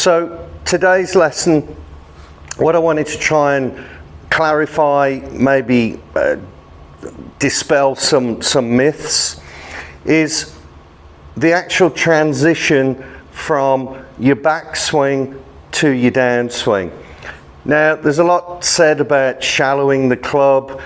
So today's lesson, what I wanted to try and clarify, maybe dispel some myths, is the actual transition from your backswing to your downswing. Now, there's a lot said about shallowing the club,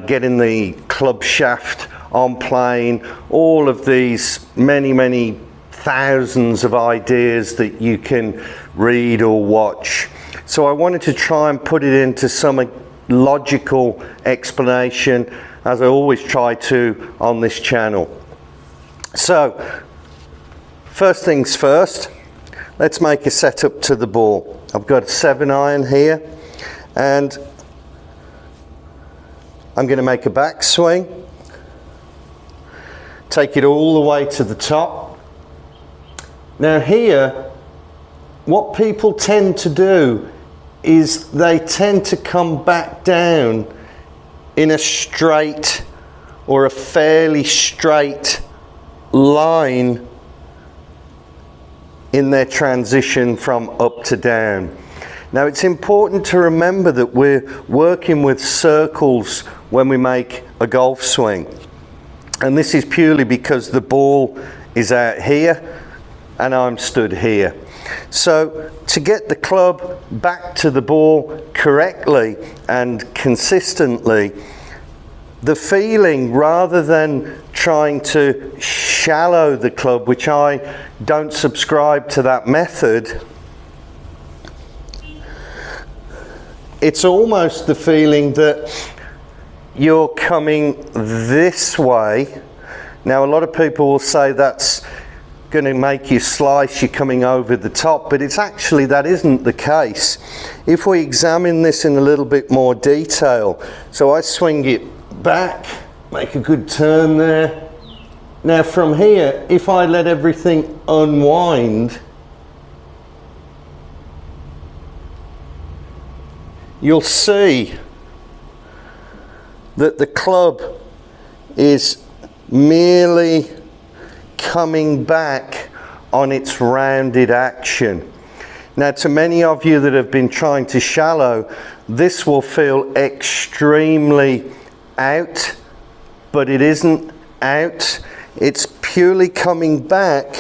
getting the club shaft on plane, all of these many thousands of ideas that you can read or watch. So I wanted to try and put it into some logical explanation, as I always try to on this channel. So, first things first, let's make a setup to the ball. I've got a 7-iron here, and I'm going to make a backswing, take it all the way to the top. Now here, what people tend to do is they tend to come back down in a straight or a fairly straight line in their transition from up to down. Now, it's important to remember that we're working with circles when we make a golf swing, and this is purely because the ball is out here and I'm stood here. So to get the club back to the ball correctly and consistently, the feeling, rather than trying to shallow the club, which I don't subscribe to that method, it's almost the feeling that you're coming this way. Now, a lot of people will say that's going to make you slice, you're coming over the top, but it's actually, that isn't the case. If we examine this in a little bit more detail, so I swing it back, make a good turn there. Now from here, if I let everything unwind, you'll see that the club is merely coming back on its rounded action. Now, to many of you that have been trying to shallow, this will feel extremely out, but it isn't out. It's purely coming back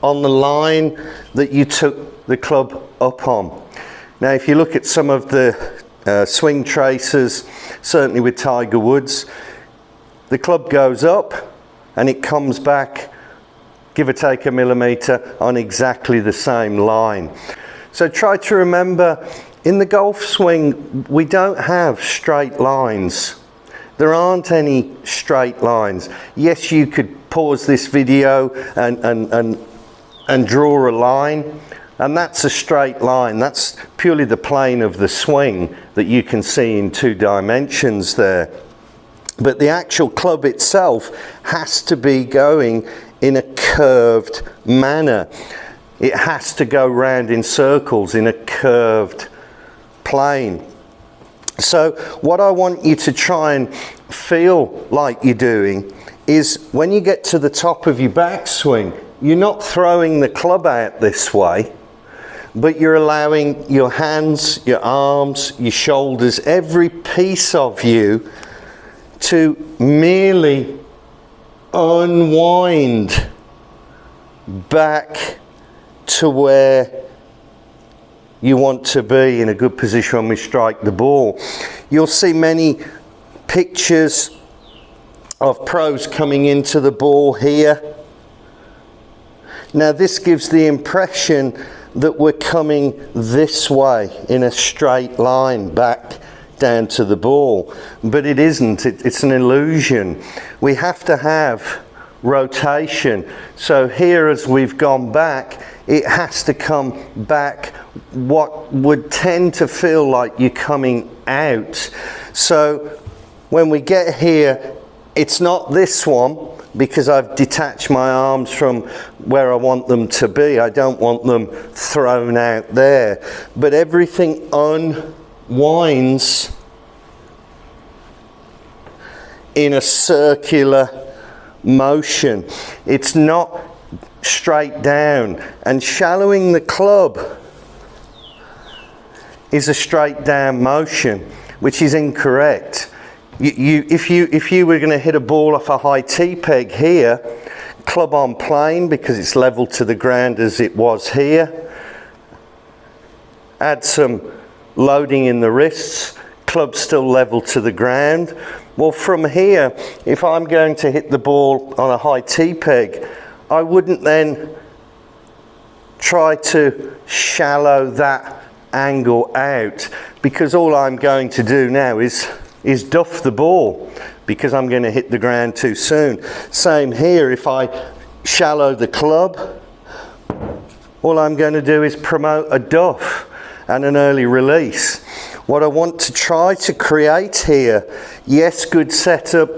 on the line that you took the club up on. Now, if you look at some of the swing traces, certainly with Tiger Woods, the club goes up and it comes back, give or take a millimetre, on exactly the same line. So try to remember, in the golf swing, we don't have straight lines. There aren't any straight lines. Yes, you could pause this video and draw a line, and that's a straight line. That's purely the plane of the swing that you can see in 2 dimensions there. But the actual club itself has to be going in a curved manner. It has to go round in circles in a curved plane. So what I want you to try and feel like you're doing is, when you get to the top of your backswing, you're not throwing the club out this way, but you're allowing your hands, your arms, your shoulders, every piece of you to merely unwind back to where you want to be in a good position when we strike the ball. You'll see many pictures of pros coming into the ball here. Now, this gives the impression that we're coming this way in a straight line back down to the ball, but it isn't. It's an illusion. We have to have rotation. So here, as we've gone back, it has to come back what would tend to feel like you're coming out. So when we get here, it's not this one, because I've detached my arms from where I want them to be. I don't want them thrown out there, but everything unwinds in a circular motion. It's not straight down, and shallowing the club is a straight down motion, which is incorrect. If you were going to hit a ball off a high tee peg here, club on plane because it's level to the ground as it was here, add some loading in the wrists, club still level to the ground. Well, from here, if I'm going to hit the ball on a high tee peg, I wouldn't then try to shallow that angle out, because all I'm going to do now is duff the ball because I'm going to hit the ground too soon. Same here, if I shallow the club, all I'm going to do is promote a duff and an early release. What I want to try to create here, yes, good setup,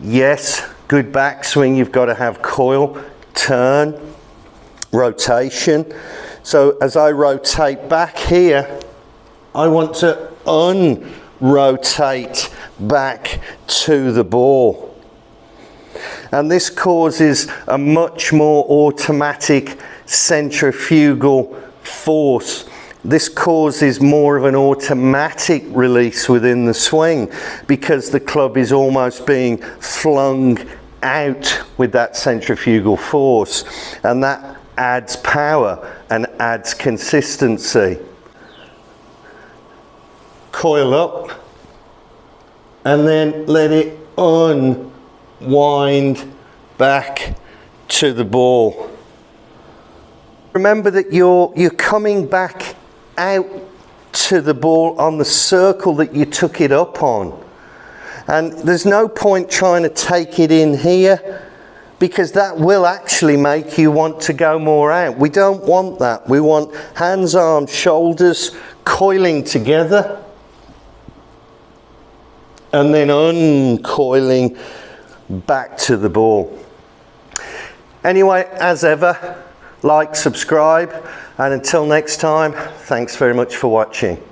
yes, good backswing, you've got to have coil, turn, rotation. So as I rotate back here, I want to unrotate back to the ball. And this causes a much more automatic centrifugal force. This causes more of an automatic release within the swing because the club is almost being flung out with that centrifugal force, and that adds power and adds consistency. Coil up and then let it unwind back to the ball. Remember that you're coming back out to the ball on the circle that you took it up on, and there's no point trying to take it in here because that will actually make you want to go more out. We don't want that. We want hands, arms, shoulders coiling together and then uncoiling back to the ball. Anyway, as ever, like, subscribe, and until next time, thanks very much for watching.